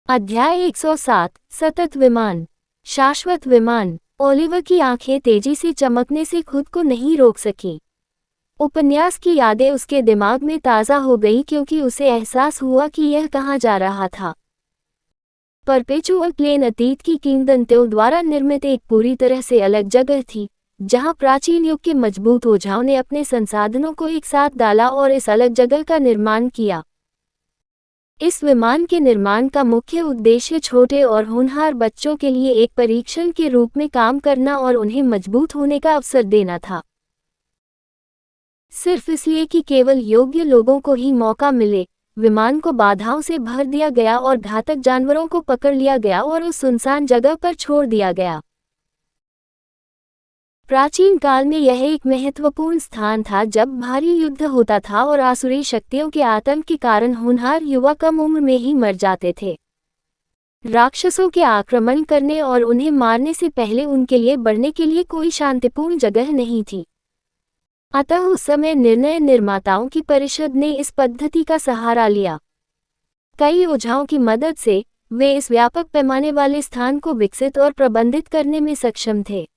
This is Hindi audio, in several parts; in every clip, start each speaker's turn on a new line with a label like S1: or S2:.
S1: अध्याय 107 सतत विमान। शाश्वत विमान। ओलिवर की आंखें तेजी से चमकने से खुद को नहीं रोक सकी। उपन्यास की यादें उसके दिमाग में ताज़ा हो गई क्योंकि उसे एहसास हुआ कि यह कहाँ जा रहा था। परपेचुअल प्लेन अतीत की किंवदंतियों द्वारा निर्मित एक पूरी तरह से अलग जगह थी, जहाँ प्राचीन युग के मजबूत ओझाओं ने अपने संसाधनों को एक साथ डाला और इस अलग जगह का निर्माण किया। इस विमान के निर्माण का मुख्य उद्देश्य छोटे और होनहार बच्चों के लिए एक परीक्षण के रूप में काम करना और उन्हें मजबूत होने का अवसर देना था। सिर्फ इसलिए कि केवल योग्य लोगों को ही मौका मिले, विमान को बाधाओं से भर दिया गया और घातक जानवरों को पकड़ लिया गया और उस सुनसान जगह पर छोड़ दिया गया। प्राचीन काल में यह एक महत्वपूर्ण स्थान था जब भारी युद्ध होता था और आसुरी शक्तियों के आतंक के कारण होनहार युवा कम उम्र में ही मर जाते थे। राक्षसों के आक्रमण करने और उन्हें मारने से पहले उनके लिए बढ़ने के लिए कोई शांतिपूर्ण जगह नहीं थी। अतः उस समय निर्णय निर्माताओं की परिषद ने इस पद्धति का सहारा लिया। कई ओझाओं की मदद से वे इस व्यापक पैमाने वाले स्थान को विकसित और प्रबंधित करने में सक्षम थे।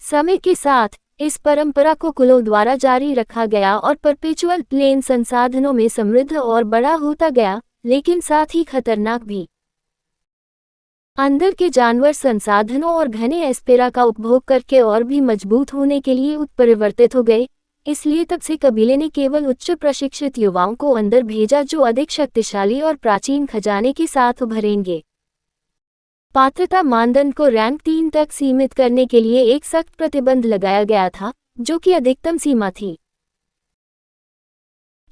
S1: समय के साथ इस परंपरा को कुलों द्वारा जारी रखा गया और परपेचुअल प्लेन संसाधनों में समृद्ध और बड़ा होता गया, लेकिन साथ ही खतरनाक भी। अंदर के जानवर संसाधनों और घने एस्पेरा का उपभोग करके और भी मजबूत होने के लिए उत्परिवर्तित हो गए, इसलिए तब से कबीले ने केवल उच्च प्रशिक्षित युवाओं को अंदर भेजा जो अधिक शक्तिशाली और प्राचीन खजाने के साथ उभरेंगे। पात्रता मानदंड को रैंक 3 तक सीमित करने के लिए एक सख्त प्रतिबंध लगाया गया था, जो कि अधिकतम सीमा थी।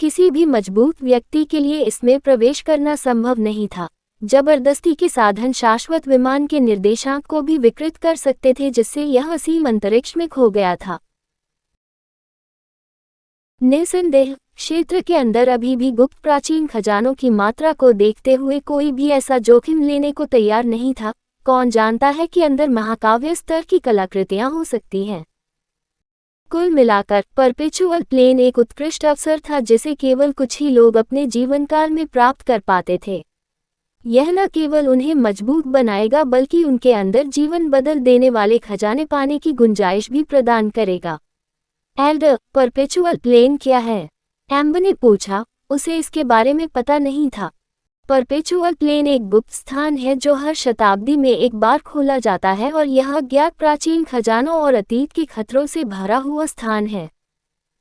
S1: किसी भी मजबूत व्यक्ति के लिए इसमें प्रवेश करना संभव नहीं था। जबरदस्ती के साधन शाश्वत विमान के निर्देशांक को भी विकृत कर सकते थे, जिससे यह असीम अंतरिक्ष में खो गया था। निस्संदेह क्षेत्र के अंदर अभी भी गुप्त प्राचीन खजानों की मात्रा को देखते हुए कोई भी ऐसा जोखिम लेने को तैयार नहीं था। कौन जानता है कि अंदर महाकाव्य स्तर की कलाकृतियां हो सकती हैं। कुल मिलाकर परपेचुअल प्लेन एक उत्कृष्ट अवसर था जिसे केवल कुछ ही लोग अपने जीवनकाल में प्राप्त कर पाते थे। यह न केवल उन्हें मजबूत बनाएगा बल्कि उनके अंदर जीवन बदल देने वाले खजाने पाने की गुंजाइश भी प्रदान करेगा। एल्डर, परपेचुअल प्लेन क्या है? एम्बर ने पूछा। उसे इसके बारे में पता नहीं था। परपेचुअल प्लेन एक गुप्त स्थान है जो हर शताब्दी में एक बार खोला जाता है और यह अज्ञात प्राचीन खजानों और अतीत के खतरों से भरा हुआ स्थान है।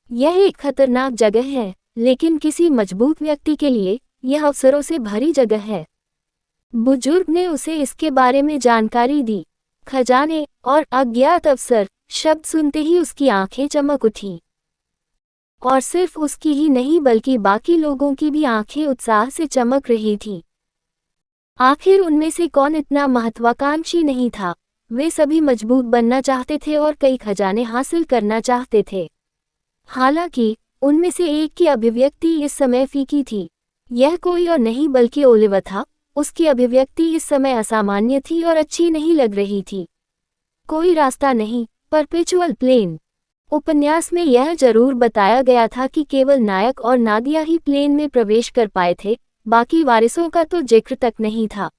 S1: यह एक खतरनाक जगह है, लेकिन किसी मजबूत व्यक्ति के लिए यह अवसरों से भरी जगह है। बुजुर्ग ने उसे इसके बारे में जानकारी दी। खजाने और अज्ञात अवसर शब्द सुनते ही उसकी आंखें चमक उठी। और सिर्फ उसकी ही नहीं बल्कि बाकी लोगों की भी आंखें उत्साह से चमक रही थीं। आखिर उनमें से कौन इतना महत्वाकांक्षी नहीं था? वे सभी मजबूत बनना चाहते थे और कई खजाने हासिल करना चाहते थे। हालांकि उनमें से एक की अभिव्यक्ति इस समय फीकी थी। यह कोई और नहीं बल्कि ओलिवर था। उसकी अभिव्यक्ति इस समय असामान्य थी और अच्छी नहीं लग रही थी। कोई रास्ता नहीं। Perpetual plane. उपन्यास में यह जरूर बताया गया था कि केवल नायक और नादिया ही प्लेन में प्रवेश कर पाए थे, बाकी वारिसों का तो जिक्र तक नहीं था।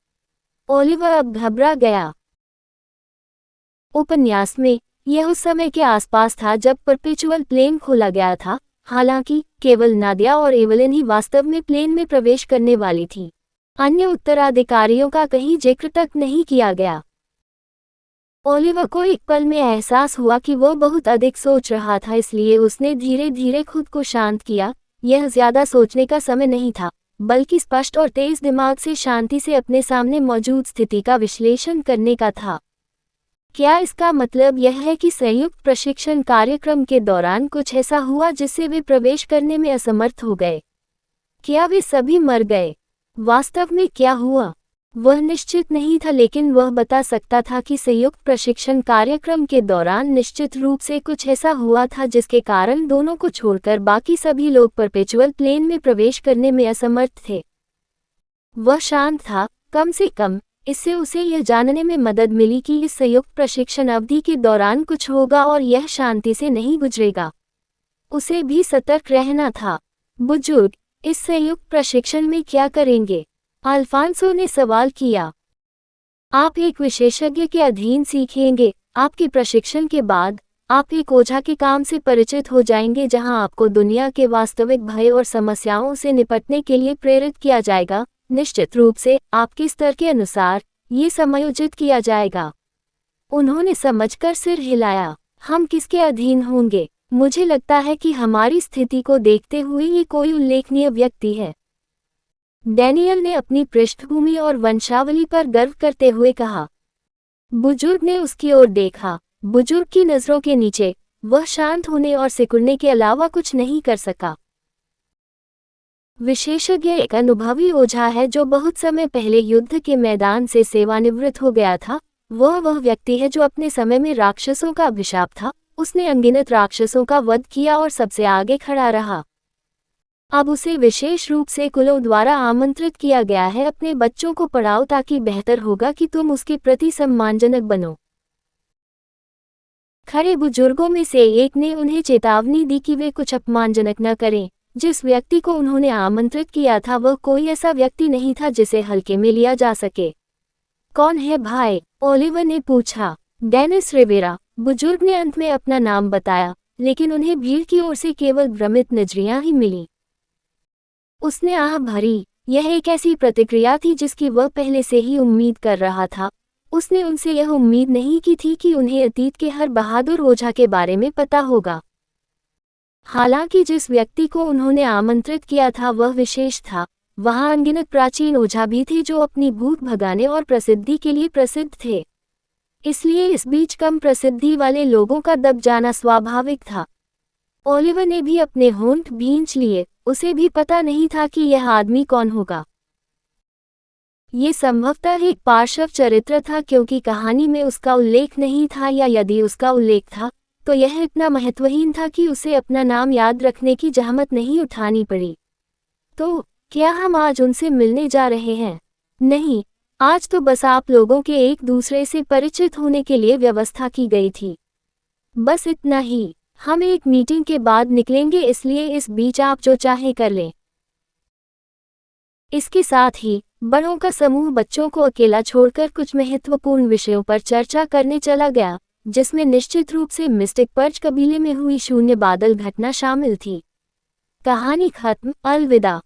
S1: ओलिवर अब घबरा गया। उपन्यास में यह उस समय के आसपास था जब परपेचुअल प्लेन खोला गया था। हालांकि केवल नादिया और एवलिन ही वास्तव में प्लेन में प्रवेश करने वाली थी। अन्य उत्तराधिकारियों का कहीं जिक्र तक नहीं किया गया। ओलिवर को एक पल में एहसास हुआ कि वह बहुत अधिक सोच रहा था, इसलिए उसने धीरे धीरे खुद को शांत किया। यह ज्यादा सोचने का समय नहीं था, बल्कि स्पष्ट और तेज दिमाग से शांति से अपने सामने मौजूद स्थिति का विश्लेषण करने का था। क्या इसका मतलब यह है कि संयुक्त प्रशिक्षण कार्यक्रम के दौरान कुछ ऐसा हुआ जिससे वे प्रवेश करने में असमर्थ हो गए? क्या वे सभी मर गए? वास्तव में क्या हुआ? वह निश्चित नहीं था, लेकिन वह बता सकता था कि संयुक्त प्रशिक्षण कार्यक्रम के दौरान निश्चित रूप से कुछ ऐसा हुआ था जिसके कारण दोनों को छोड़कर बाकी सभी लोग परपेचुअल प्लेन में प्रवेश करने में असमर्थ थे। वह शांत था। कम से कम इससे उसे यह जानने में मदद मिली कि इस संयुक्त प्रशिक्षण अवधि के दौरान कुछ होगा और यह शांति से नहीं गुजरेगा। उसे भी सतर्क रहना था। बुजुर्ग, इस संयुक्त प्रशिक्षण में क्या करेंगे? अल्फांसो ने सवाल किया। आप एक विशेषज्ञ के अधीन सीखेंगे। आपके प्रशिक्षण के बाद आप एक ओझा के काम से परिचित हो जाएंगे जहां आपको दुनिया के वास्तविक भय और समस्याओं से निपटने के लिए प्रेरित किया जाएगा। निश्चित रूप से आपके स्तर के अनुसार ये समायोजित किया जाएगा। उन्होंने समझकर सिर हिलाया। हम किसके अधीन होंगे? मुझे लगता है कि हमारी स्थिति को देखते हुए ये कोई उल्लेखनीय व्यक्ति है। डैनियल ने अपनी पृष्ठभूमि और वंशावली पर गर्व करते हुए कहा। बुजुर्ग ने उसकी ओर देखा। बुजुर्ग की नजरों के नीचे वह शांत होने और सिकुड़ने के अलावा कुछ नहीं कर सका। विशेषज्ञ एक अनुभवी ओझा है जो बहुत समय पहले युद्ध के मैदान से सेवानिवृत्त हो गया था। वह व्यक्ति है जो अपने समय में राक्षसों का अभिशाप था। उसने अनगिनत राक्षसों का वध किया और सबसे आगे खड़ा रहा। अब उसे विशेष रूप से कुलों द्वारा आमंत्रित किया गया है। अपने बच्चों को पढ़ाओ ताकि बेहतर होगा कि तुम उसके प्रति सम्मानजनक बनो। खड़े बुजुर्गों में से एक ने उन्हें चेतावनी दी कि वे कुछ अपमानजनक न करें। जिस व्यक्ति को उन्होंने आमंत्रित किया था वह कोई ऐसा व्यक्ति नहीं था जिसे हल्के में लिया जा सके। कौन है भाई? ओलिवर ने पूछा। डेनिस रिवेरा, बुजुर्ग ने अंत में अपना नाम बताया, लेकिन उन्हें भीड़ की ओर से केवल भ्रमित नजरियां ही मिली। उसने आह भरी। यह एक ऐसी प्रतिक्रिया थी जिसकी वह पहले से ही उम्मीद कर रहा था। उसने उनसे यह उम्मीद नहीं की थी कि उन्हें अतीत के हर बहादुर ओझा के बारे में पता होगा। हालांकि जिस व्यक्ति को उन्होंने आमंत्रित किया था वह विशेष था। वहां अनगिनत प्राचीन ओझा भी थे जो अपनी भूत भगाने और प्रसिद्धि के लिए प्रसिद्ध थे। इसलिए इस बीच कम प्रसिद्धि वाले लोगों का दब जाना स्वाभाविक था। ओलिवर ने भी अपने होंठ भींच लिए। उसे भी पता नहीं था कि यह आदमी कौन होगा। ये संभवतः एक पार्श्व चरित्र था क्योंकि कहानी में उसका उल्लेख नहीं था, या यदि उसका उल्लेख था तो यह इतना महत्वहीन था कि उसे अपना नाम याद रखने की जहमत नहीं उठानी पड़ी। तो क्या हम आज उनसे मिलने जा रहे हैं? नहीं, आज तो बस आप लोगों के एक दूसरे से परिचित होने के लिए व्यवस्था की गई थी। बस इतना ही। हम एक मीटिंग के बाद निकलेंगे, इसलिए इस बीच आप जो चाहे कर लें। इसके साथ ही बड़ों का समूह बच्चों को अकेला छोड़कर कुछ महत्वपूर्ण विषयों पर चर्चा करने चला गया, जिसमें निश्चित रूप से मिस्टिक पर्च कबीले में हुई शून्य बादल घटना शामिल थी। कहानी खत्म। अलविदा।